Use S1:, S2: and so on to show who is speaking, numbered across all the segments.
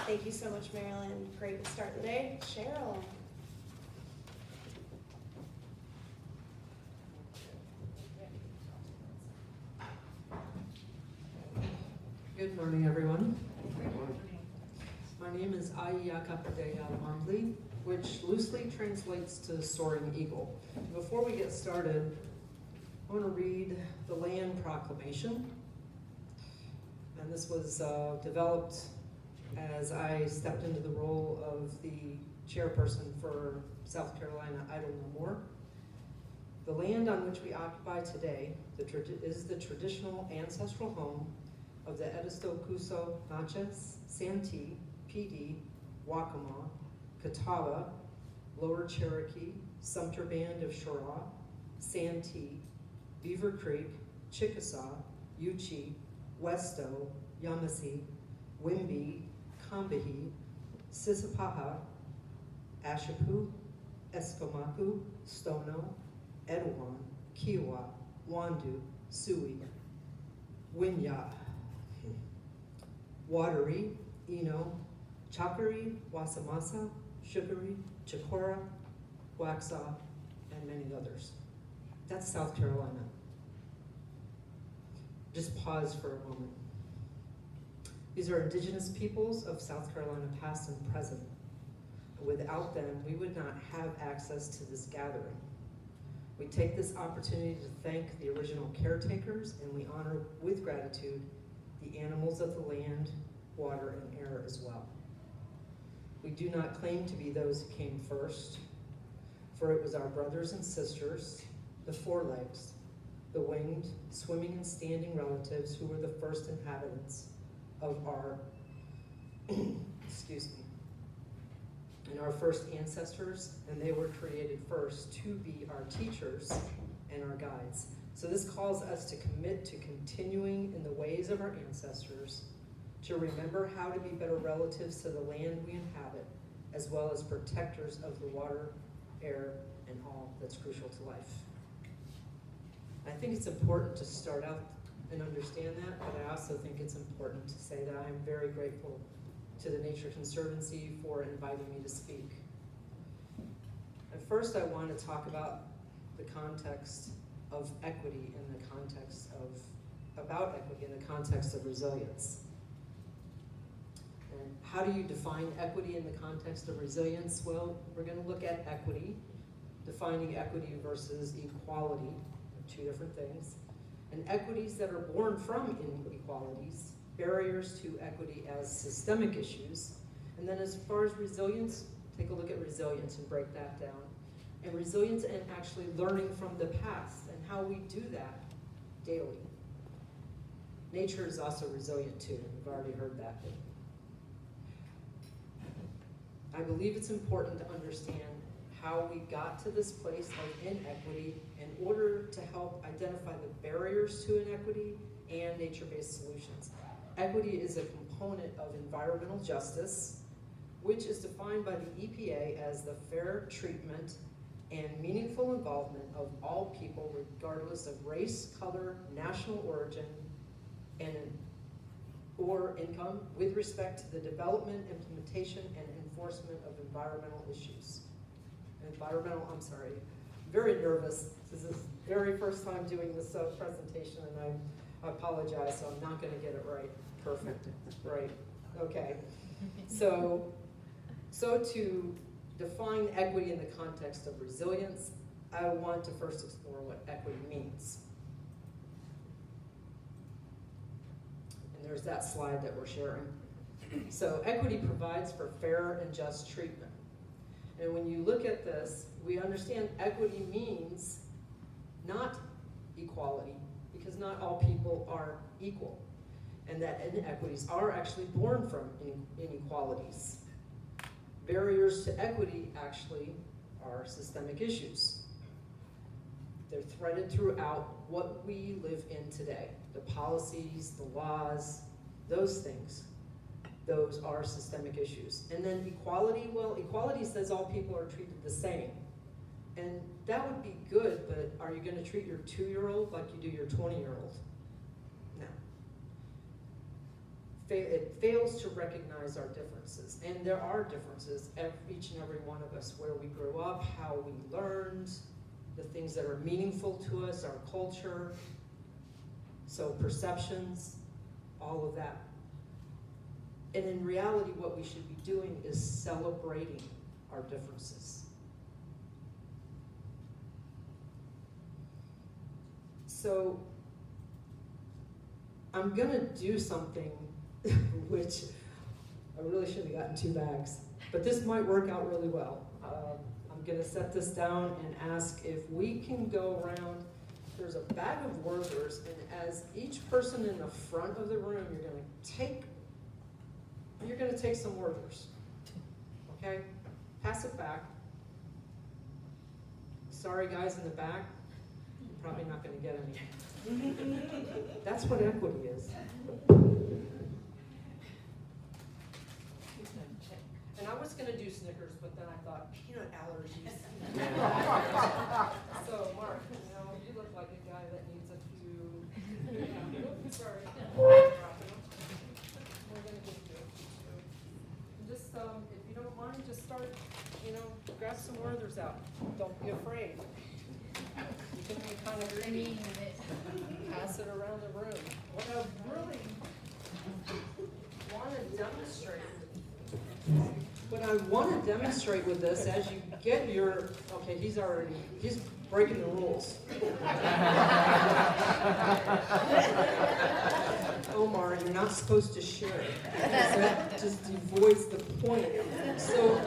S1: Thank you so much, Marilyn. Great to start the day. Cheryl.
S2: Good morning, everyone. My name is Waccamaw, which loosely translates to soaring eagle. Before we get started, I want to read the Land Proclamation. And this was developed as I stepped into the role of the chairperson for South Carolina Idle No More. The land on which we occupy today is the traditional ancestral home of the Edistokuso, Natchez, Santee, PD, Waccamaw, Catawba, Lower Cherokee, Sumter Band of Chiraw, Santee, Beaver Creek, Chickasaw, Yuchi, Westo, Yamasee, Wimby, Combahee, Sissipaha, Ashepoo, Escomacu, Stono, Etowah, Kiowa, Wandu, Sioux, Winyah, Wateree, Eno, Chakari, Wasamasa, Shukari, Chicora, Waccamaw, and many others. That's South Carolina. Just pause for a moment. These are Indigenous peoples of South Carolina, past and present. Without them, we would not have access to this gathering. We take this opportunity to thank the original caretakers, and we honor with gratitude the animals of the land, water, and air as well. We do not claim to be those who came first, for it was our brothers and sisters, the forelegs, the winged, swimming and standing relatives who were the first inhabitants of our, excuse me, and our first ancestors, and they were created first to be our teachers and our guides. So this calls us to commit to continuing in the ways of our ancestors, to remember how to be better relatives to the land we inhabit, as well as protectors of the water, air, and all that's crucial to life. I think it's important to start out and understand that, but I also think it's important to say that I am very grateful to the Nature Conservancy for inviting me to speak. At first, I want to talk about the context of equity in the context of, about equity in the context of resilience. And how do you define equity in the context of resilience? Well, we're going to look at equity, defining equity versus equality, two different things, and equities that are born from inequalities, barriers to equity as systemic issues, and then as far as resilience, take a look at resilience and break that down. And resilience and actually learning from the past and how we do that daily. Nature is also resilient too, we've already heard that. I believe it's important to understand how we got to this place of inequity in order to help identify the barriers to inequity and nature-based solutions. Equity is a component of environmental justice, which is defined by the EPA as the fair treatment and meaningful involvement of all people regardless of race, color, national origin, or income with respect to the development, implementation, and enforcement of environmental issues. Very nervous. This is the very first time doing this presentation, and I apologize, so I'm not going to get it right. Perfect. Right. Okay. So to define equity in the context of resilience, I want to first explore what equity means. And there's that slide that we're sharing. So equity provides for fair and just treatment. And when you look at this, we understand equity means not equality, because not all people are equal, and that inequities are actually born from inequalities. Barriers to equity actually are systemic issues. They're threaded throughout what we live in today. The policies, the laws, those things. Those are systemic issues. And then equality, well, equality says all people are treated the same. And that would be good, but are you going to treat your 2-year-old like you do your 20-year-old? No. it fails to recognize our differences. And there are differences, each and every one of us, where we grew up, how we learned, the things that are meaningful to us, our culture, so perceptions, all of that. And in reality, what we should be doing is celebrating our differences. So I'm gonna do something which I really should have gotten 2 bags, but this might work out really well. I'm gonna set this down and ask if we can go around. There's a bag of Werthers, and as each person in the front of the room, you're gonna take some Werthers, okay? Pass it back. Sorry, guys in the back, you're probably not gonna get any. That's what equity is. And I was gonna do Snickers, but then I thought, peanut allergies. So, Mark, you look like a guy that needs a few. Oops, sorry. We're gonna give you a few. Just, if you don't mind, just start, grab some Werthers out. Don't be afraid. You can be kind of greedy. Pass it around the room. What I really want to demonstrate. What I want to demonstrate with this, as you get your, okay, he's breaking the rules. Omar, you're not supposed to share. That just devoids the point. So,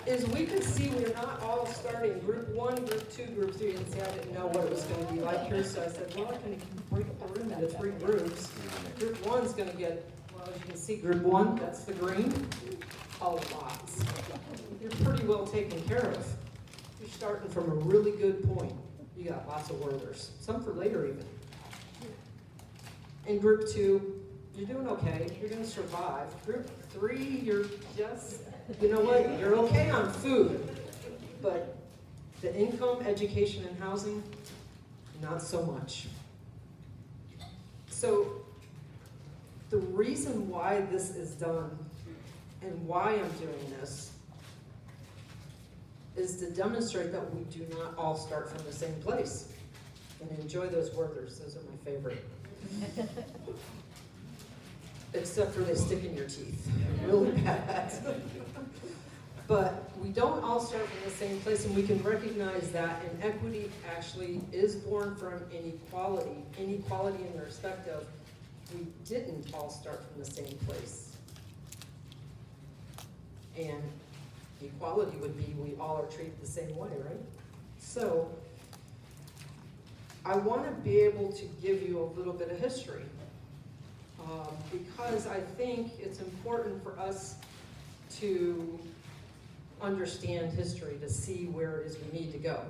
S2: as we can see, we're not all starting group 1, group 2, group 3, and see, I didn't know what it was going to be like here, so I said, well, I'm going to break the room into 3 groups. Group 1's going to get, well, as you can see, group 1, that's the green, a lot. You're pretty well taken care of. You're starting from a really good point. You got lots of Werthers, some for later even. In group 2, you're doing okay, you're going to survive. Group 3, you're just, you know what, you're okay on food, but the income, education, and housing, not so much. So the reason why this is done and why I'm doing this is to demonstrate that we do not all start from the same place. And enjoy those Werthers, those are my favorite. Except for they stick in your teeth, really bad. But we don't all start from the same place, and we can recognize that, and equity actually is born from inequality. Inequality in the respect of we didn't all start from the same place. And equality would be we all are treated the same way, right? So I want to be able to give you a little bit of history. Because I think it's important for us to understand history, to see where it is we need to go.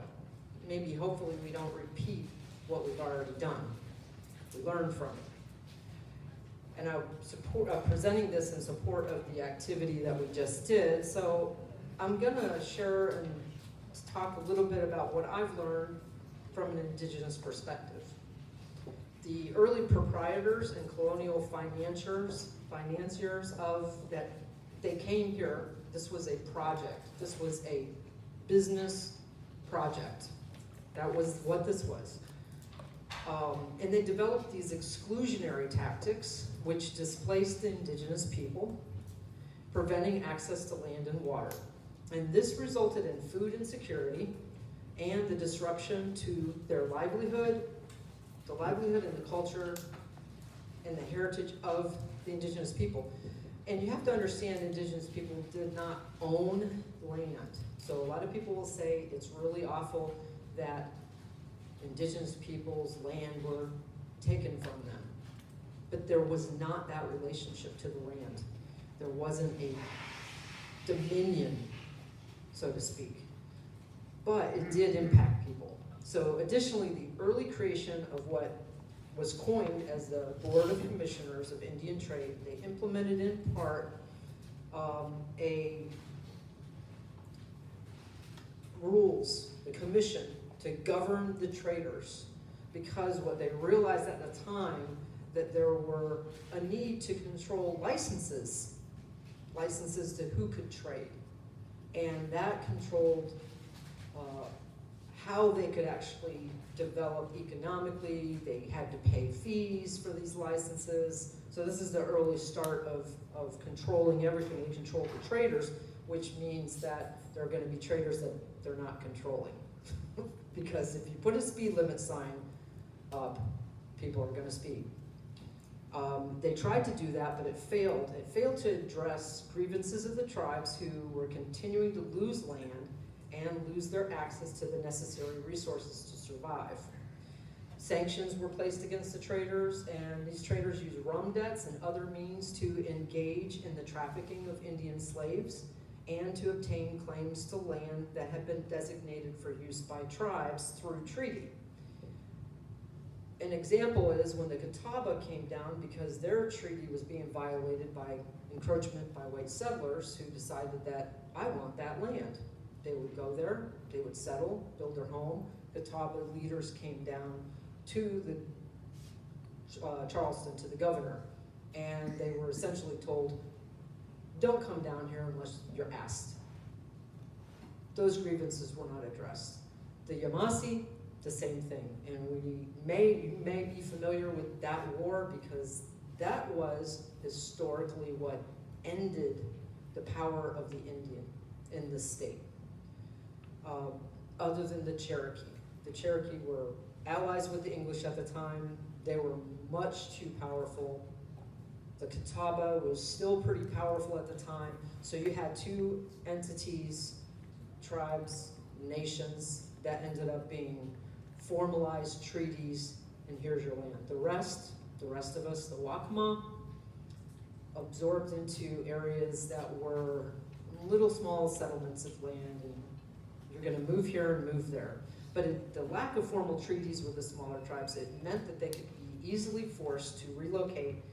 S2: Maybe, hopefully, we don't repeat what we've already done. We learn from it. And I'm presenting this in support of the activity that we just did. So I'm going to share and talk a little bit about what I've learned from an Indigenous perspective. The early proprietors and colonial financiers of that, they came here. This was a project. This was a business project. That was what this was. And they developed these exclusionary tactics which displaced the Indigenous people, preventing access to land and water. And this resulted in food insecurity and the disruption to their livelihood, the livelihood and the culture and the heritage of the Indigenous people. And you have to understand, Indigenous people did not own land. So a lot of people will say it's really awful that Indigenous people's land were taken from them. But there was not that relationship to the land. There wasn't a dominion, so to speak. But it did impact people. So additionally, the early creation of what was coined as the Board of Commissioners of Indian Trade, they implemented in part the commission to govern the traders, because what they realized at the time, that there were a need to control licenses to who could trade. And that controlled how they could actually develop economically. They had to pay fees for these licenses. So this is the early start of controlling everything. They control the traders, which means that there are going to be traders that they're not controlling. Because if you put a speed limit sign up, people are going to speed. They tried to do that, but it failed. It failed to address grievances of the tribes who were continuing to lose land and lose their access to the necessary resources to survive. Sanctions were placed against the traders, and these traders used rum debts and other means to engage in the trafficking of Indian slaves and to obtain claims to land that had been designated for use by tribes through treaty. An example is when the Catawba came down because their treaty was being violated by encroachment by white settlers who decided that, I want that land. They would go there, they would settle, build their home. Catawba leaders came down to the Charleston, to the governor, and they were essentially told, don't come down here unless you're asked. Those grievances were not addressed. The Yamasee, the same thing. And you may be familiar with that war because that was historically what ended the power of the Indian in the state. Other than the Cherokee. The Cherokee were allies with the English at the time. They were much too powerful. The Catawba was still pretty powerful at the time. So you had two entities, tribes, nations, that ended up being formalized treaties, and here's your land. The rest of us, the Waccamaw, absorbed into areas that were little small settlements of land, and you're going to move here and move there. But the lack of formal treaties with the smaller tribes, it meant that they could be easily forced to relocate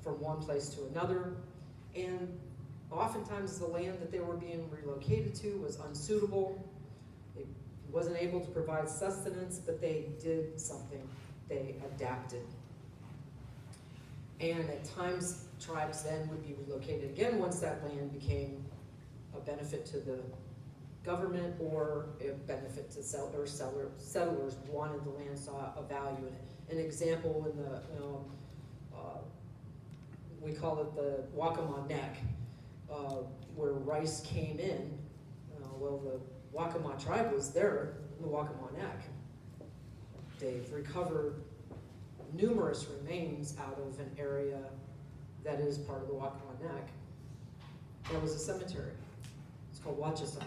S2: from one place to another, and oftentimes the land that they were being relocated to was unsuitable. It wasn't able to provide sustenance, but they did something. They adapted. And at times, tribes then would be relocated again once that land became a benefit to the government or a benefit to settlers wanted the land, saw a value in it. An example in the, we call it the Waccamaw Neck, where rice came in. Well, the Waccamaw tribe was there in the Waccamaw Neck. They've recovered numerous remains out of an area that is part of the Waccamaw Neck. There was a cemetery. It's called Waccamaw.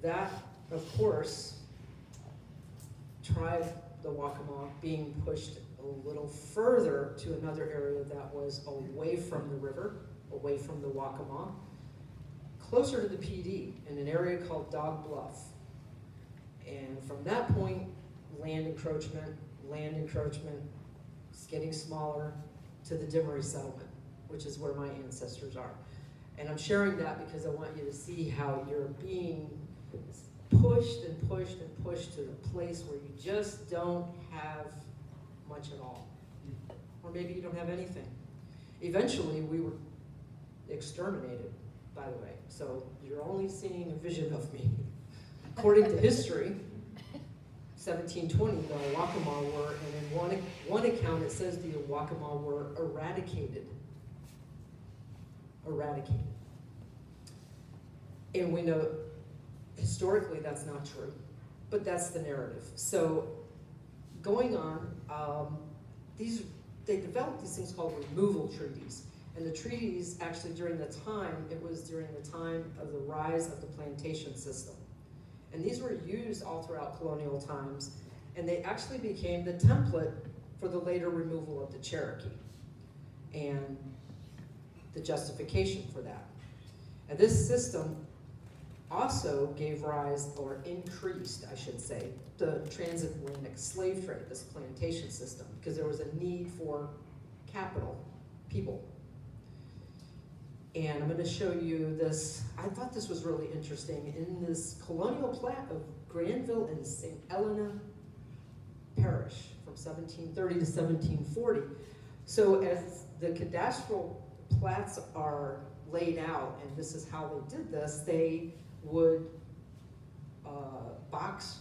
S2: That, of course, tribe, the Waccamaw, being pushed a little further to another area that was away from the river, away from the Waccamaw, closer to the PD, in an area called Dog Bluff. And from that point, land encroachment, it's getting smaller to the Dimmery settlement, which is where my ancestors are. And I'm sharing that because I want you to see how you're being pushed and pushed and pushed to the place where you just don't have much at all. Or maybe you don't have anything. Eventually, we were exterminated, by the way. So you're only seeing a vision of me. According to history, 1720, the Waccamaw were, and in one account it says the Waccamaw were eradicated. Eradicated. And we know historically that's not true, but that's the narrative. So going on, they developed these things called removal treaties. And the treaties actually it was during the time of the rise of the plantation system. And these were used all throughout colonial times, and they actually became the template for the later removal of the Cherokee and the justification for that. And this system also gave rise, or increased, I should say, the transatlantic slave trade, this plantation system, because there was a need for capital, people. And I'm going to show you this. I thought this was really interesting. In this colonial plat of Granville and St. Helena Parish, from 1730 to 1740. So as the cadastral plats are laid out, and this is how they did this, they would box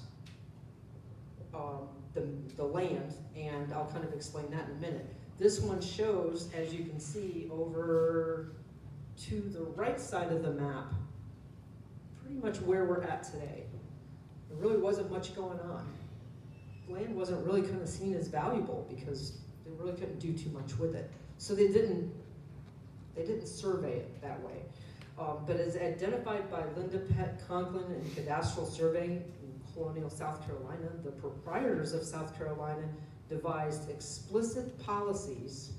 S2: the land, and I'll kind of explain that in a minute. This one shows, as you can see, over to the right side of the map, pretty much where we're at today. There really wasn't much going on. Land wasn't really kind of seen as valuable because they really couldn't do too much with it. So they didn't survey it that way. But as identified by Linda Pett Conklin in Cadastral Surveying in colonial South Carolina, the proprietors of South Carolina devised explicit policies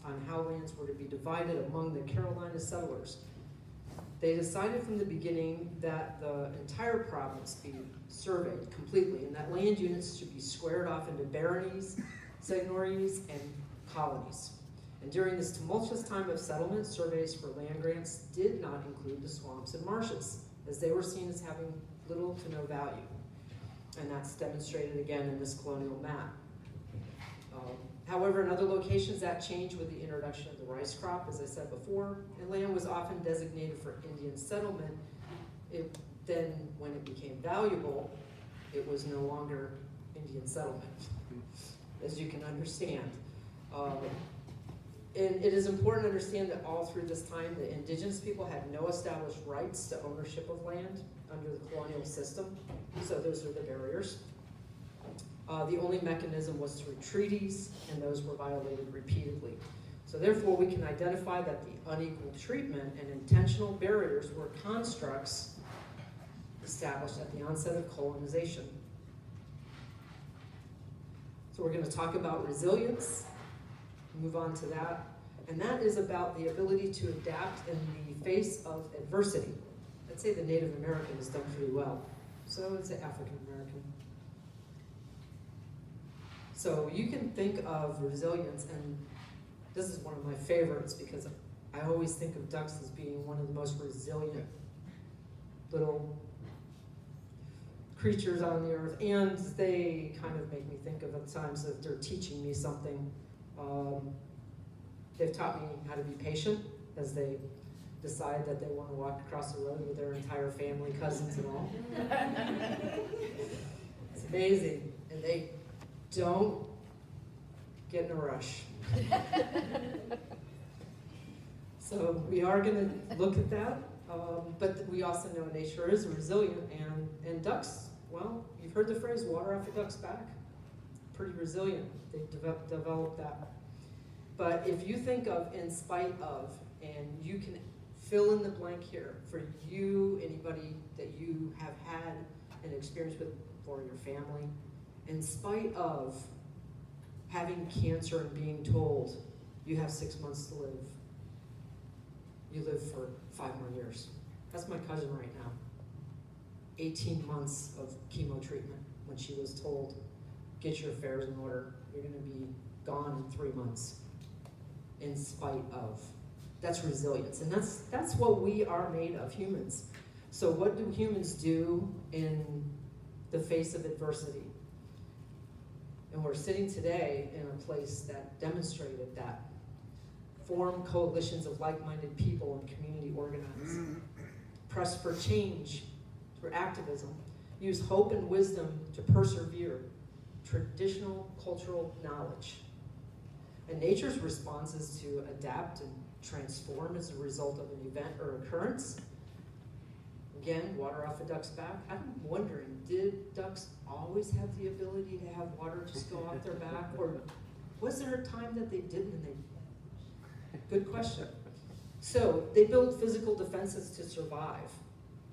S2: on how lands were to be divided among the Carolina settlers. They decided from the beginning that the entire province be surveyed completely, and that land units should be squared off into baronies, seigneuries, and colonies. And during this tumultuous time of settlement, surveys for land grants did not include the swamps and marshes, as they were seen as having little to no value. And that's demonstrated again in this colonial map. However, in other locations that changed with the introduction of the rice crop, as I said before, and land was often designated for Indian settlement. Then when it became valuable, it was no longer Indian settlement, as you can understand. And it is important to understand that all through this time, the Indigenous people had no established rights to ownership of land under the colonial system, so those are the barriers. The only mechanism was through treaties, and those were violated repeatedly. So therefore, we can identify that the unequal treatment and intentional barriers were constructs established at the onset of colonization. So we're going to talk about resilience, move on to that, and that is about the ability to adapt in the face of adversity. I'd say the Native American has done pretty well. So it's the African American. So you can think of resilience, and this is one of my favorites because I always think of ducks as being one of the most resilient little creatures on the earth, and they kind of make me think of at times that they're teaching me something. They've taught me how to be patient as they decide that they want to walk across the road with their entire family, cousins and all. It's amazing, and they don't get in a rush. So we are going to look at that, but we also know nature is resilient, and ducks, well, you've heard the phrase, water off a duck's back. Pretty resilient. They've developed that. But if you think of in spite of, and you can fill in the blank here for you, anybody that you have had an experience with for your family, in spite of having cancer and being told you have 6 months to live, you live for 5 more years. That's my cousin right now. 18 months of chemo treatment when she was told, get your affairs in order. You're going to be gone in 3 months. In spite of. That's resilience. And that's what we are made of, humans. So what do humans do in the face of adversity? And we're sitting today in a place that demonstrated that. Form coalitions of like-minded people and community organize. Press for change through activism. Use hope and wisdom to persevere. Traditional cultural knowledge. And nature's response is to adapt and transform as a result of an event or occurrence. Again, water off a duck's back. I'm wondering, did ducks always have the ability to have water just go off their back? Or was there a time that they didn't? Good question. So they build physical defenses to survive.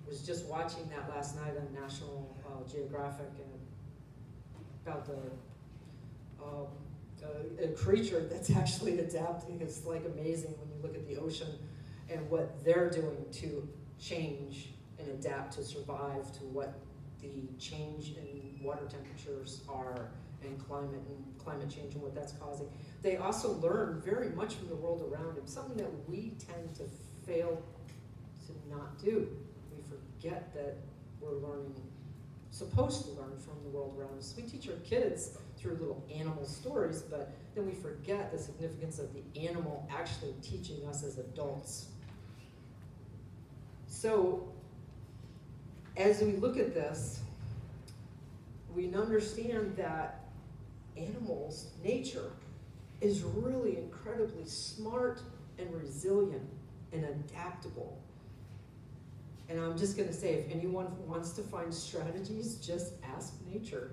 S2: I was just watching that last night on National Geographic and about a creature that's actually adapting. It's like amazing when you look at the ocean and what they're doing to change and adapt to survive to what the change in water temperatures are and climate change and what that's causing. They also learn very much from the world around them, something that we tend to fail to not do. We forget that we're learning supposed to learn from the world around us. We teach our kids through little animal stories, but then we forget the significance of the animal actually teaching us as adults. So, as we look at this, we understand that animals, nature, is really incredibly smart and resilient and adaptable. And I'm just going to say, if anyone wants to find strategies, just ask nature.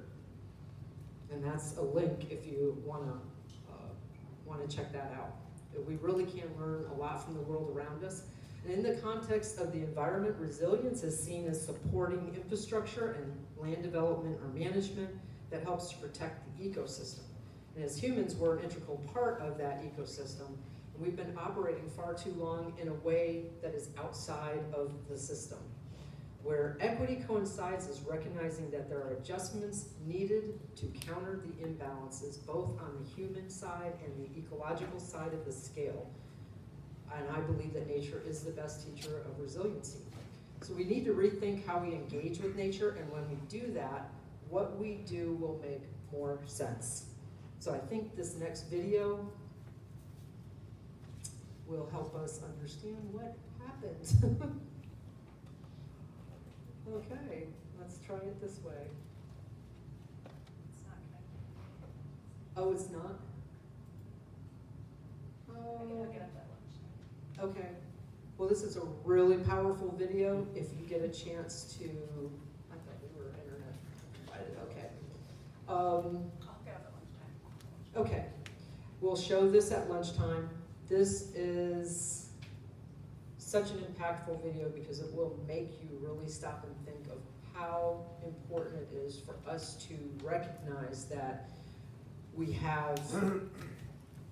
S2: And that's a link if you want to check that out. We really can learn a lot from the world around us. And in the context of the environment, resilience is seen as supporting infrastructure and land development or management that helps to protect the ecosystem. And as humans, we're an integral part of that ecosystem. And we've been operating far too long in a way that is outside of the system. Where equity coincides is recognizing that there are adjustments needed to counter the imbalances, both on the human side and the ecological side of the scale. And I believe that nature is the best teacher of resiliency. So we need to rethink how we engage with nature, and when we do that, what we do will make more sense. So I think this next video will help us understand what happened. Okay, let's try it this way.
S3: It's not connected.
S2: Oh, it's not?
S3: Maybe I'll get up that lunch.
S2: Okay. Well, this is a really powerful video. If you get a chance to, I thought we were internet provided. Okay.
S3: I'll get up at lunchtime.
S2: Okay. We'll show this at lunchtime. This is such an impactful video because it will make you really stop and think of how important it is for us to recognize that we have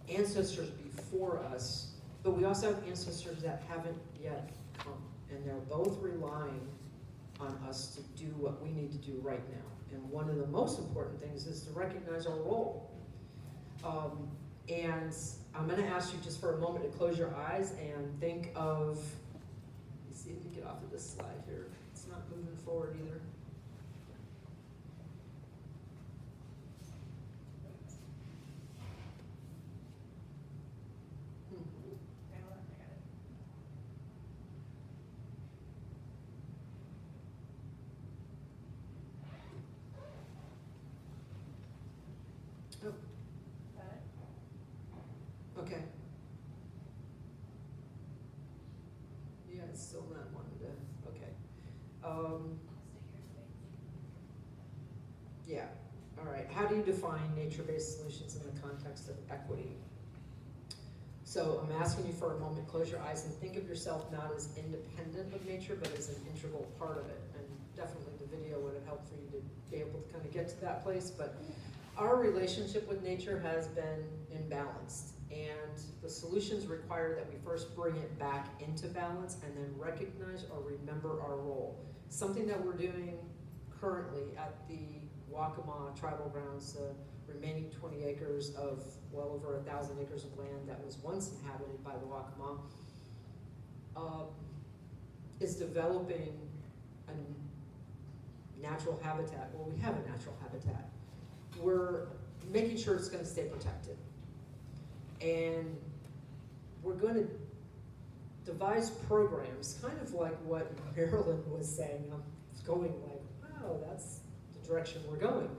S2: ancestors before us, but we also have ancestors that haven't yet come, and they're both relying on us to do what we need to do right now. And one of the most important things is to recognize our role. And I'm going to ask you just for a moment to close your eyes and think of, let's see if we get off of this slide here. It's not moving forward either.
S3: Okay, hold on, I got it.
S2: Oh,
S3: Got it?
S2: okay. Yeah, it's still not wanting to, okay.
S3: I'll stay here today.
S2: Yeah, all right. How do you define nature-based solutions in the context of equity? So I'm asking you for a moment, close your eyes and think of yourself not as independent of nature, but as an integral part of it. And definitely the video would have helped for you to be able to kind of get to that place. But our relationship with nature has been imbalanced. And the solutions require that we first bring it back into balance and then recognize or remember our role. Something that we're doing currently at the Waccamaw tribal grounds, the remaining 20 acres of well over 1,000 acres of land that was once inhabited by the Waccamaw, is developing a natural habitat. Well, we have a natural habitat. We're making sure it's going to stay protected. And we're going to devise programs, kind of like what Marilyn was saying. I'm going like, wow, that's the direction we're going.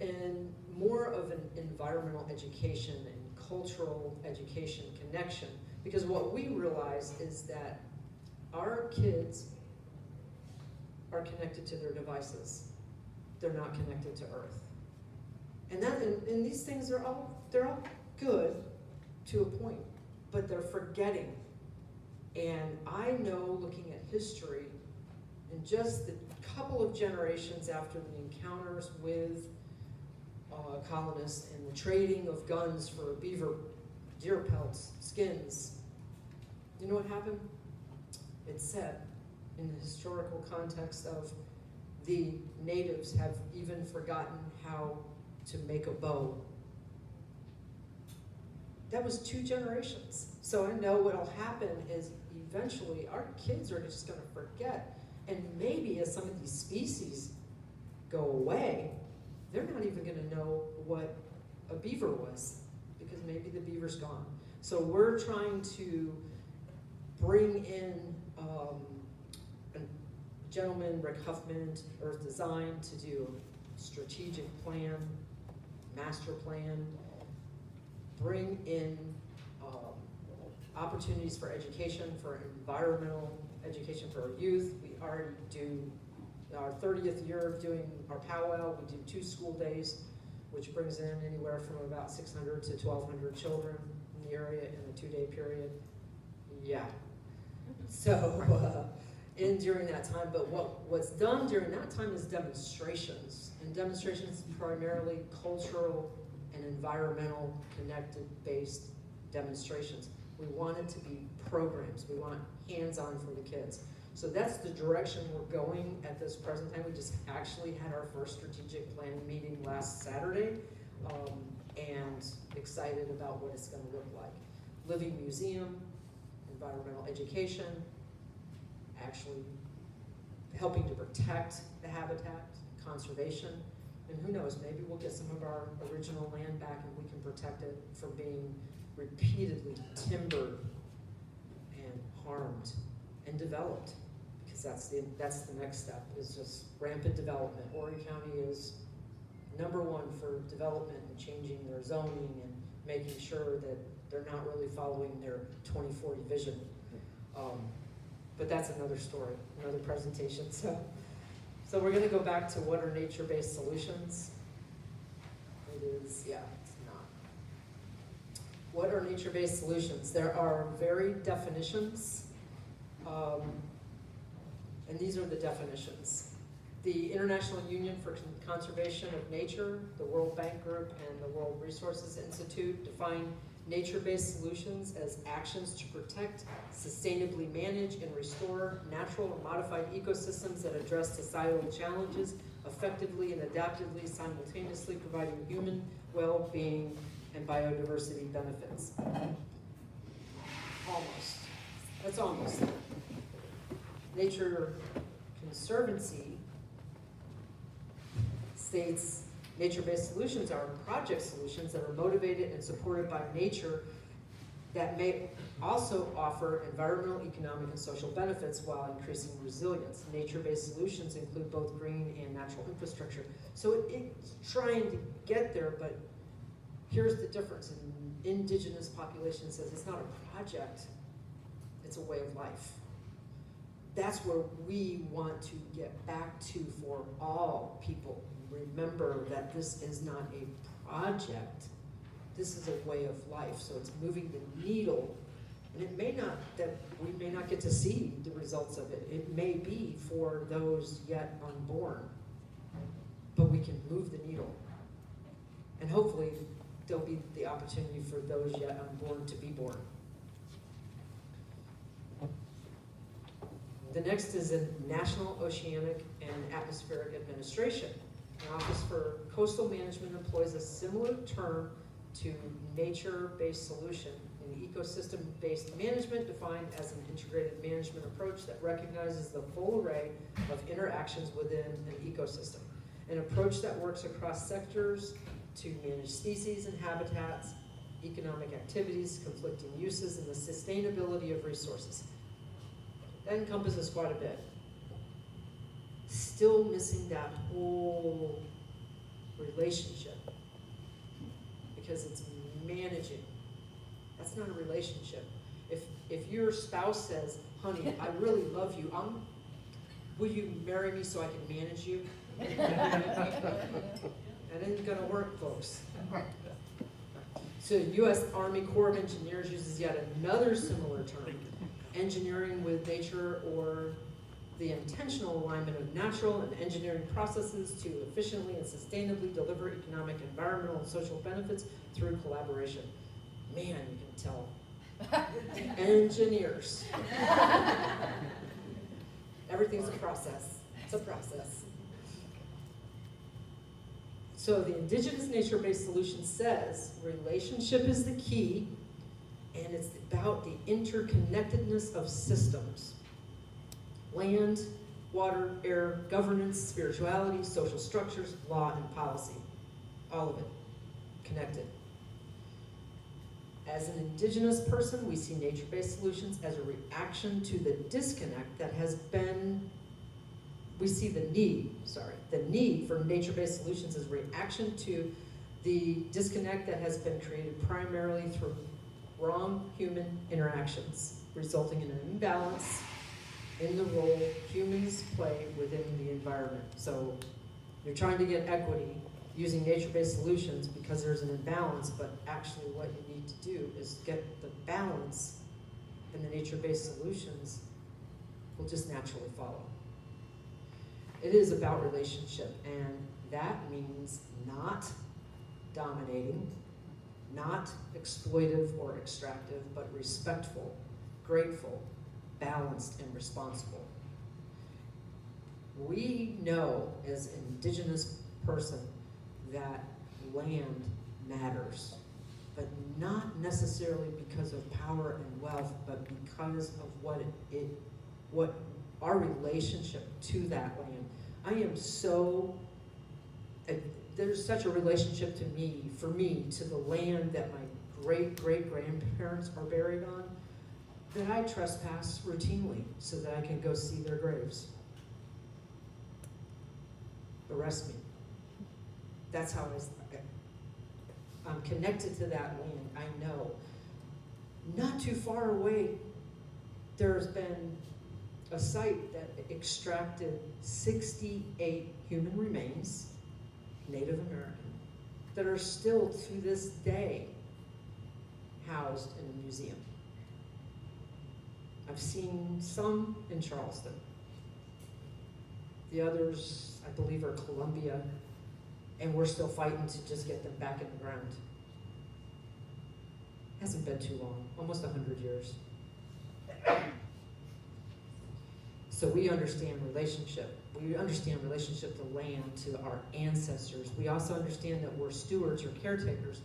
S2: And more of an environmental education and cultural education connection. Because what we realize is that our kids are connected to their devices. They're not connected to Earth. And these things are all good to a point, but they're forgetting. And I know, looking at history, in just the couple of generations after the encounters with colonists and the trading of guns for beaver, deer pelts, skins, you know what happened? It's said in the historical context of the natives have even forgotten how to make a bow. That was 2 generations. So I know what'll happen is eventually our kids are just gonna forget. And maybe as some of these species go away, they're not even gonna know what a beaver was, because maybe the beaver's gone. So we're trying to bring in a gentleman, Rick Huffman, Earth Design, to do a strategic plan, master plan, bring in opportunities for education, for environmental education for our youth. We already do our 30th year of doing our powwow. We do 2 school days, which brings in anywhere from about 600 to 1,200 children in the area in a 2-day period. Yeah. So, during that time, but what's done during that time is demonstrations, and demonstrations primarily cultural and environmental connected based demonstrations. We want it to be programs. We want hands-on for the kids. So that's the direction we're going at this present time. We just actually had our first strategic planning meeting last Saturday, and excited about what it's going to look like. Living museum, environmental education, actually helping to protect the habitat, conservation, and who knows, maybe we'll get some of our original land back and we can protect it from being repeatedly timbered and harmed and developed, because that's the next step, is just rampant development. Horry County is #1 for development and changing their zoning and making sure that they're not really following their 2040 vision. But that's another story, another presentation. So we're going to go back to what are nature-based solutions. It is, yeah, it's not. What are nature-based solutions? There are varied definitions, and these are the definitions. The International Union for Conservation of Nature, the World Bank Group, and the World Resources Institute define nature-based solutions as actions to protect, sustainably manage, and restore natural or modified ecosystems that address societal challenges effectively and adaptively, simultaneously providing human well-being and biodiversity benefits. Almost. That's almost. Nature Conservancy states nature-based solutions are project solutions that are motivated and supported by nature that may also offer environmental, economic, and social benefits while increasing resilience. Nature-based solutions include both green and natural infrastructure. So it's trying to get there, but here's the difference. An indigenous population says it's not a project, it's a way of life. That's where we want to get back to for all people. Remember that this is not a project, this is a way of life. So it's moving the needle, and it may not, that we may not get to see the results of it. It may be for those yet unborn, but we can move the needle. And hopefully there'll be the opportunity for those yet unborn to be born. The next is the National Oceanic and Atmospheric Administration. The Office for Coastal Management employs a similar term to nature-based solution in ecosystem-based management, defined as an integrated management approach that recognizes the full array of interactions within an ecosystem. An approach that works across sectors to manage species and habitats, economic activities, conflicting uses, and the sustainability of resources. That encompasses quite a bit. Still missing that whole relationship, because it's managing. That's not a relationship. If your spouse says, honey, I really love you, will you marry me so I can manage you? That ain't gonna work, folks. So U.S. Army Corps of Engineers uses yet another similar term, engineering with nature, or the intentional alignment of natural and engineering processes to efficiently and sustainably deliver economic, environmental, and social benefits through collaboration. Man, you can tell. Engineers. Everything's a process. It's a process. So the Indigenous nature-based solution says relationship is the key, and it's about the interconnectedness of systems. Land, water, air, governance, spirituality, social structures, law, and policy. All of it connected. As an Indigenous person, we see nature-based solutions as a reaction to the disconnect that has been, we see the need for nature-based solutions as a reaction to the disconnect that has been created primarily through wrong human interactions, resulting in an imbalance in the role humans play within the environment. So you're trying to get equity using nature-based solutions because there's an imbalance, but actually what you need to do is get the balance, and the nature-based solutions will just naturally follow. It is about relationship, and that means not dominating, not exploitive or extractive, but respectful, grateful, balanced, and responsible. We know as an Indigenous person that land matters, but not necessarily because of power and wealth, but because of what our relationship to that land. I am so, there's such a relationship for me, to the land that my great-great-grandparents are buried on, that I trespass routinely so that I can go see their graves. Arrest me. That's how I'm connected to that land. I know. Not too far away, there's been a site that extracted 68 human remains, Native American, that are still to this day housed in a museum. I've seen some in Charleston. The others, I believe, are Columbia, and we're still fighting to just get them back in the ground. Hasn't been too long, almost 100 years. So we understand relationship. We understand relationship to land, to our ancestors. We also understand that we're stewards or caretakers.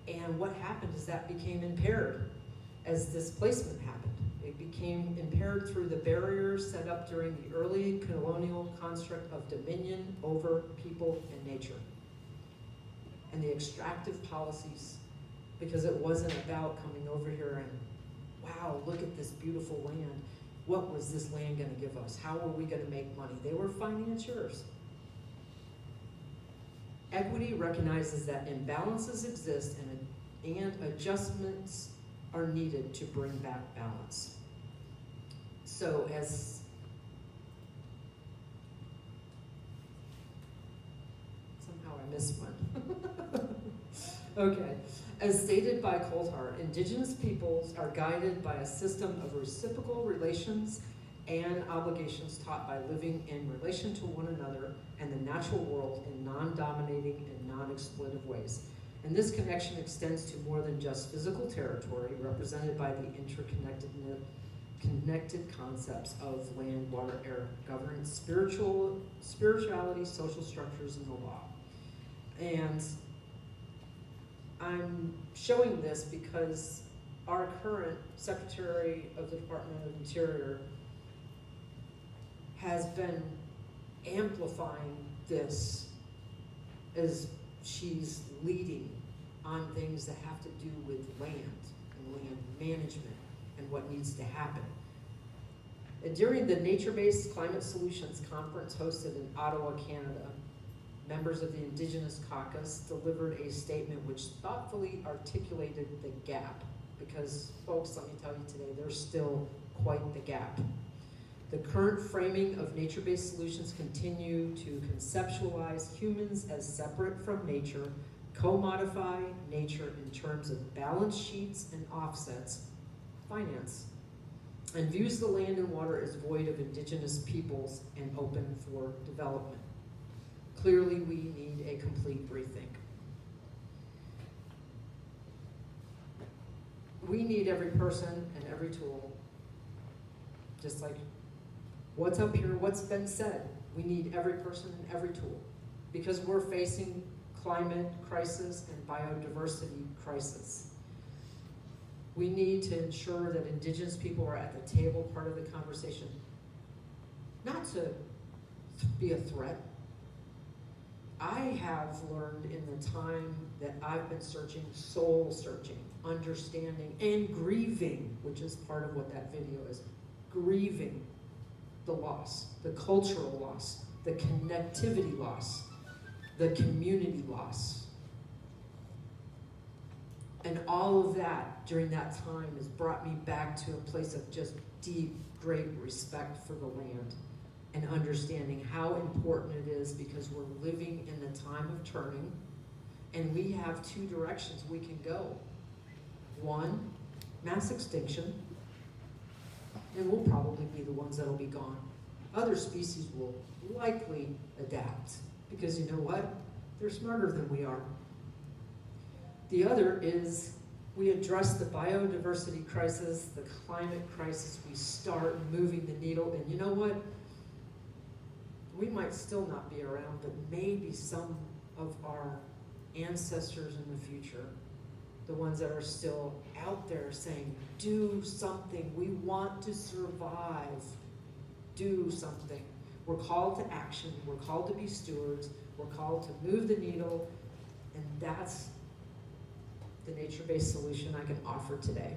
S2: And what happened is that became impaired as displacement happened. It became impaired through the barriers set up during the early colonial construct of dominion over people and nature. And the extractive policies, because it wasn't about coming over here and, wow, look at this beautiful land. What was this land going to give us? How were we going to make money? They were financiers. Equity recognizes that imbalances exist and adjustments are needed to bring back balance. So somehow I missed one. Okay. As stated by Coulthard, Indigenous peoples are guided by a system of reciprocal relations and obligations taught by living in relation to one another and the natural world in non-dominating and non-exploitive ways. And this connection extends to more than just physical territory, represented by the connected concepts of land, water, air, governance, spirituality, social structures, and the law. And I'm showing this because our current Secretary of the Department of Interior has been amplifying this as she's leading on things that have to do with land and land management and what needs to happen. And during the Nature-Based Climate Solutions Conference hosted in Ottawa, Canada, members of the Indigenous Caucus delivered a statement which thoughtfully articulated the gap. Because, folks, let me tell you today, there's still quite the gap. The current framing of nature-based solutions continue to conceptualize humans as separate from nature, co-modify nature in terms of balance sheets and offsets, finance, and views the land and water as void of Indigenous peoples and open for development. Clearly, we need a complete rethink. We need every person and every tool, just like what's up here, what's been said. We need every person and every tool because we're facing climate crisis and biodiversity crisis. We need to ensure that Indigenous people are at the table, part of the conversation, not to be a threat. I have learned in the time that I've been searching, soul searching, understanding, and grieving, which is part of what that video is, grieving the loss, the cultural loss, the connectivity loss, the community loss. And all of that during that time has brought me back to a place of just deep, great respect for the land and understanding how important it is, because we're living in the time of turning, and we have two directions we can go. One, mass extinction, and we'll probably be the ones that'll be gone. Other species will likely adapt, because you know what? They're smarter than we are. The other is we address the biodiversity crisis, the climate crisis, we start moving the needle, and you know what? We might still not be around, but maybe some of our ancestors in the future, the ones that are still out there saying, do something, we want to survive, do something. We're called to action, we're called to be stewards, we're called to move the needle, and that's the nature-based solution I can offer today.